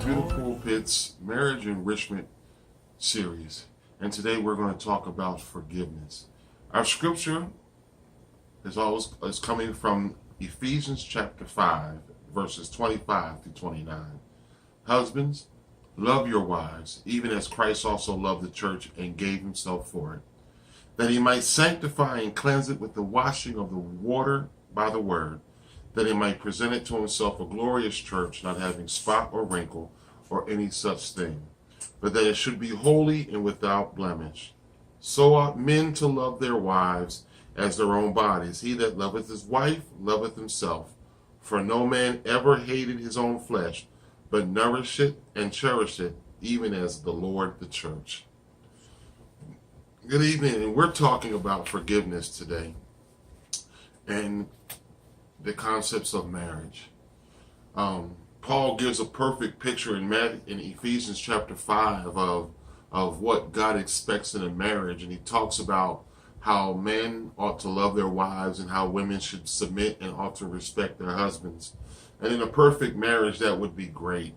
to Pulpit's Marriage Enrichment series, and today we're going to talk about forgiveness. Our scripture is coming from Ephesians chapter 5, verses 25 to 29. Husbands, love your wives, even as Christ also loved the church and gave himself for it, that he might sanctify and cleanse it with the washing of the water by the word, that he might present it to himself a glorious church, not having spot or wrinkle or any such thing, but that it should be holy and without blemish. So ought men to love their wives as their own bodies. He that loveth his wife loveth himself. For no man ever hated his own flesh, but nourished it and cherished it, even as the Lord the church. Good evening, and we're talking about forgiveness today and the concepts of marriage. Paul gives a perfect picture in Ephesians chapter 5 of what God expects in a marriage, and he talks about how men ought to love their wives and how women should submit and ought to respect their husbands. And in a perfect marriage, that would be great.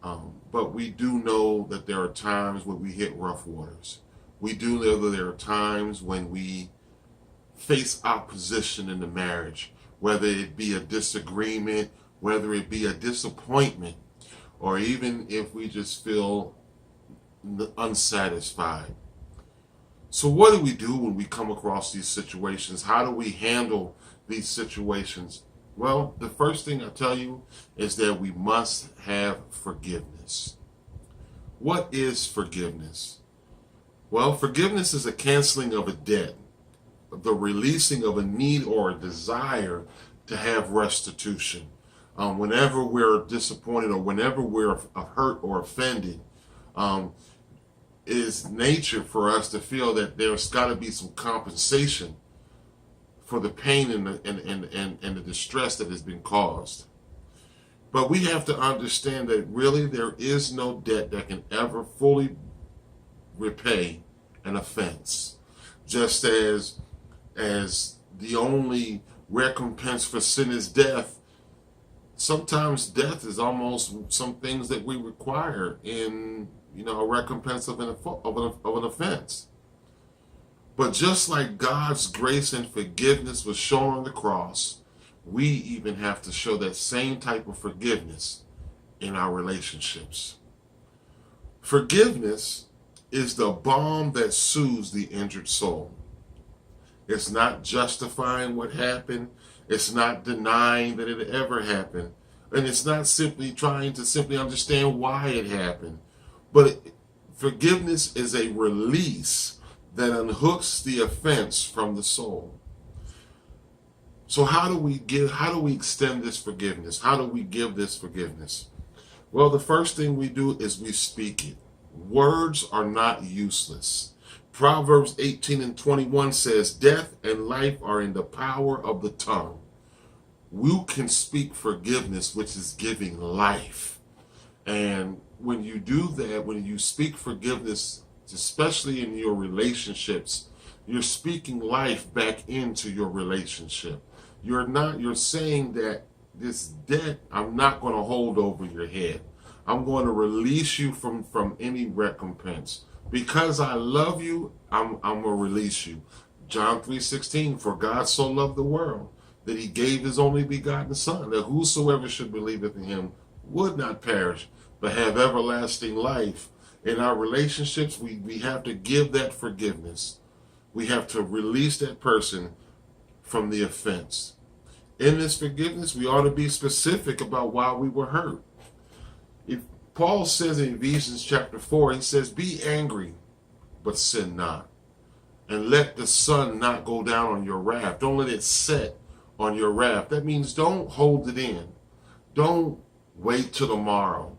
But we do know that there are times when we hit rough waters. We do know that there are times when we face opposition in the marriage, whether it be a disagreement, whether it be a disappointment, or even if we just feel unsatisfied. So what do we do when we come across these situations? How do we handle these situations? Well, the first thing I tell you is that we must have forgiveness. What is forgiveness? Well, forgiveness is a canceling of a debt, the releasing of a need or a desire to have restitution. Whenever we're disappointed or whenever we're hurt or offended, it is nature for us to feel that there's got to be some compensation for the pain and the distress that has been caused. But we have to understand that really there is no debt that can ever fully repay an offense. Just as the only recompense for sin is death, sometimes death is almost some things that we require in a recompense of an offense. But just like God's grace and forgiveness was shown on the cross, we even have to show that same type of forgiveness in our relationships. Forgiveness is the balm that soothes the injured soul. It's not justifying what happened. It's not denying that it ever happened. And it's not simply trying to simply understand why it happened. But forgiveness is a release that unhooks the offense from the soul. So how do we extend this forgiveness? How do we give this forgiveness? Well, the first thing we do is we speak it. Words are not useless. Proverbs 18:21 says, death and life are in the power of the tongue. We can speak forgiveness, which is giving life. And when you do that, when you speak forgiveness, especially in your relationships, you're speaking life back into your relationship. You're saying that this debt, I'm not going to hold over your head. I'm going to release you from any recompense. Because I love you, I'm going to release you. John 3:16, for God so loved the world that he gave his only begotten Son, that whosoever should believeth in him would not perish, but have everlasting life. In our relationships, we have to give that forgiveness. We have to release that person from the offense. In this forgiveness, we ought to be specific about why we were hurt. If Paul says in Ephesians chapter 4, he says, be angry, but sin not. And let the sun not go down on your wrath. Don't let it set on your wrath. That means don't hold it in. Don't wait till tomorrow.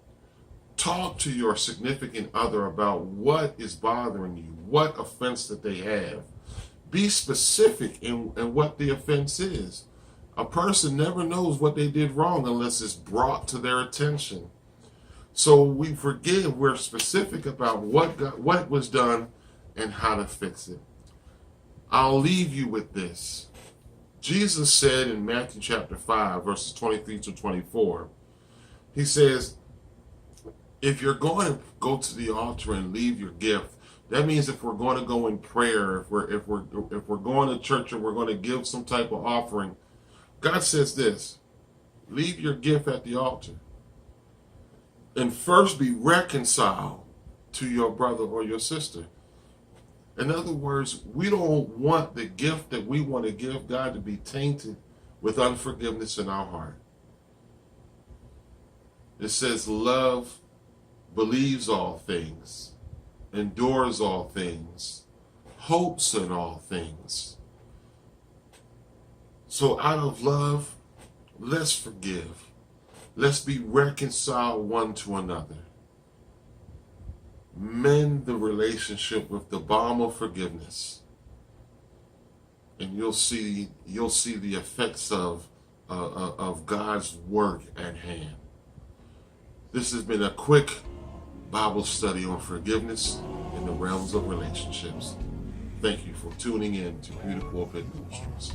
Talk to your significant other about what is bothering you, what offense that they have. Be specific in what the offense is. A person never knows what they did wrong unless it's brought to their attention. So we forgive, we're specific about what was done and how to fix it. I'll leave you with this. Jesus said in Matthew chapter 5, verses 23 to 24, he says, If you're going to go to the altar and leave your gift, that means if we're going to go in prayer, if we're going to church and we're going to give some type of offering, God says this: leave your gift at the altar and first be reconciled to your brother or your sister. In other words, we don't want the gift that we want to give God to be tainted with unforgiveness in our heart. It says love believes all things, endures all things, hopes in all things. So out of love, let's forgive. Let's be reconciled one to another. Mend the relationship with the balm of forgiveness, and you'll see the effects of God's work at hand. This has been a quick Bible study on forgiveness in the realms of relationships. Thank you for tuning in to Pulpit Ministries.